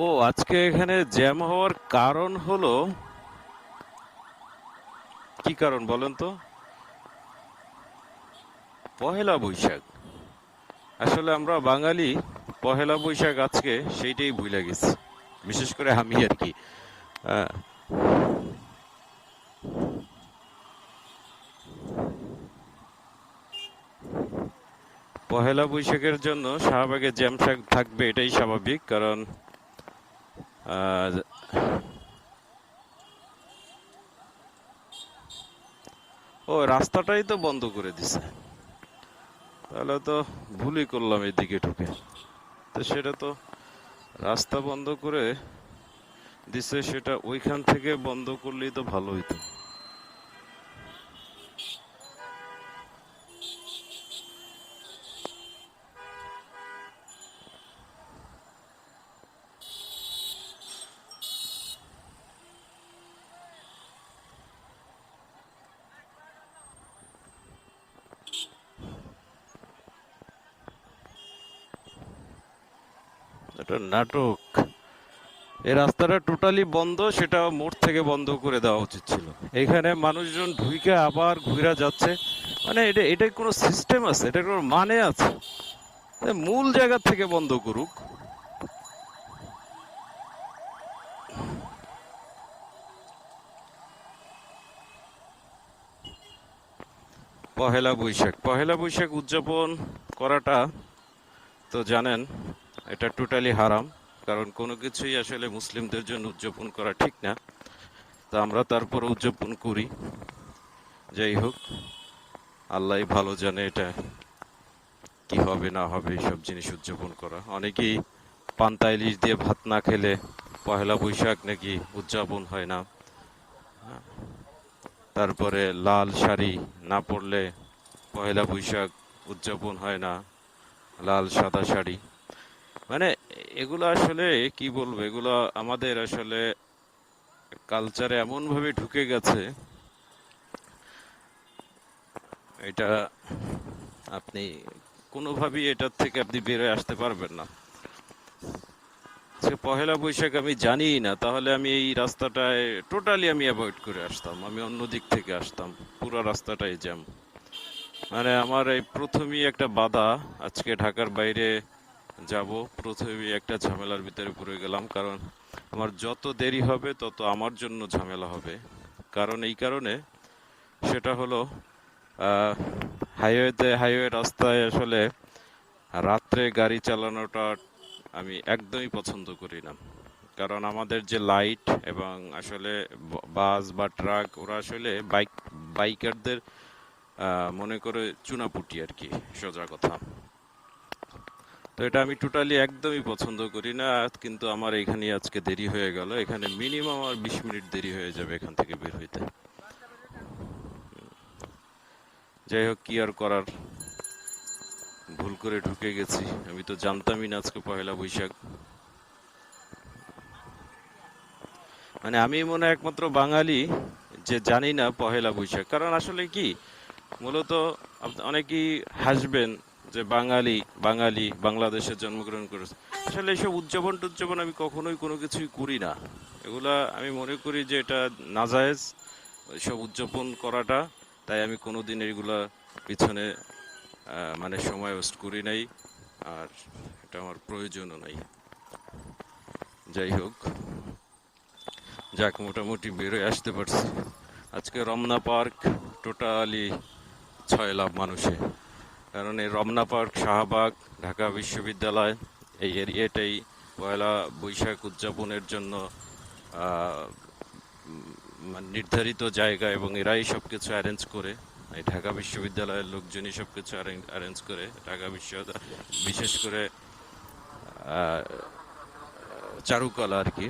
ও আজকে এখানে জ্যাম হওয়ার কারণ হলো, কি কারণ বলেন তো? পহেলা বৈশাখ। আসলে আমরা বাঙালি পহেলা বৈশাখ আজকে সেইটাই ভুলে গেছি, বিশেষ করে আমি আর কি। আহ, পহেলা বৈশাখের জন্য শাহবাগে জ্যাম থাকবে, এটাই স্বাভাবিক। কারণ আহ, ও রাস্তাটাই তো বন্ধ করে দিছে, তাহলে তো ভুলই করলাম এদিকে ঢুকে। তো সেটা তো রাস্তা বন্ধ করে দিছে, সেটা ওইখান থেকে বন্ধ করলেই তো ভালো হইতো। এটা নাটক। এই রাস্তাটা টোটালি বন্ধ, সেটা মোড় থেকে বন্ধ করে দেওয়া উচিত ছিল। এখানে মানুষজন ঢুকে আবার ঘুরে যাচ্ছে। মানে এটা কোনো সিস্টেম আছে? এটা কোনো মানে আছে? মূল জায়গা থেকে বন্ধ করুক। পহেলা বৈশাখ উদযাপন করাটা তো জানেন, এটা টোটালি হারাম। কারণ কোনো কিছুই আসলে মুসলিমদের জন্য উদযাপন করা ঠিক না। তা আমরা তারপর উদযাপন করি। যাই হোক, আল্লাহ ভালো জানে এটা কি হবে না হবে এইসব জিনিস উদযাপন করা। অনেকেই পান্তা ইলিশ দিয়ে ভাত না খেলে পহেলা বৈশাখ নাকি উদযাপন হয় না। তারপরে লাল শাড়ি না পরলে পহেলা বৈশাখ উদযাপন হয় না। লাল সাদা শাড়ি, মানে এগুলো আসলে কি বলবো, এগুলো আমাদের আসলে কালচারে এমন ভাবে ঢুকে গেছে, এটা আপনি কোনোভাবেই এটার থেকে আপনি বেরোয় আসতে পারবেন না। আজকে পহেলা বৈশাখ আমি জানি না, তাহলে আমি এই রাস্তাটায় টোটালি আমি অ্যাভয়েড করে আসতাম, আমি অন্য দিক থেকে আসতাম। পুরো রাস্তাটাই জ্যাম। মানে আমার এই প্রথমেই একটা বাধা, আজকে ঢাকার বাইরে যাব, প্রথমেই একটা ঝামেলার ভিতরে পড়ে গেলাম। কারণ আমার যত দেরি হবে তত আমার জন্য ঝামেলা হবে। কারণ এই কারণে, সেটা হলো হাইওয়ে রাস্তায় আসলে রাত্রে গাড়ি চালানোটা আমি একদমই পছন্দ করি না। কারণ আমাদের যে লাইট এবং আসলে বাস বা ট্রাক, ওরা আসলে বাইকারদের মনে করে চুনাপুটি আর কি, সোজা কথা। তো এটা আমি টোটালি একদমই পছন্দ করি না। কিন্তু আমার এখানে আজকে দেরি হয়ে গেল, এখানে মিনিমাম আর 20 মিনিট দেরি হয়ে যাবে এখান থেকে বের হইতে। যাই হোক, কি আর করার, ভুল করে ঢুকে গেছি। আমি তো জানতামই না আজকে পহেলা বৈশাখ। মানে আমি মনে হয় একমাত্র বাঙালি যে জানি না পহেলা বৈশাখ। কারণ আসলে কি, মূলত অনেকেই হাসবেন যে বাঙালি, বাংলাদেশে জন্মগ্রহণ করেছে। আসলে এসব উদযাপন আমি কখনোই কোনো কিছুই করি না। এগুলা আমি মনে করি যে এটা নাজায়েজ, এসব উদযাপন করাটা। তাই আমি কোনোদিন এগুলা পিছনে মানে সময় ওয়েস্ট করি নাই। আর এটা আমার প্রয়োজনও নাই। যাই হোক, যাক মোটামুটি বেরোয় আসতে পারছি। আজকে রমনা পার্ক টোটালি 6 লাখ মানুষে। কারণ এই রমনা পার্ক, শাহবাগ, ঢাকা বিশ্ববিদ্যালয়, এই এরিয়াটাই পয়লা বৈশাখ উদযাপনের জন্য মানে নির্ধারিত জায়গা, এবং এরাই সব কিছু অ্যারেঞ্জ করে। এই ঢাকা বিশ্ববিদ্যালয়ের লোকজনই সব কিছু অ্যারেঞ্জ করে। ঢাকা বিশ্ববিদ্যালয় বিশেষ করে চারুকলা আর কি।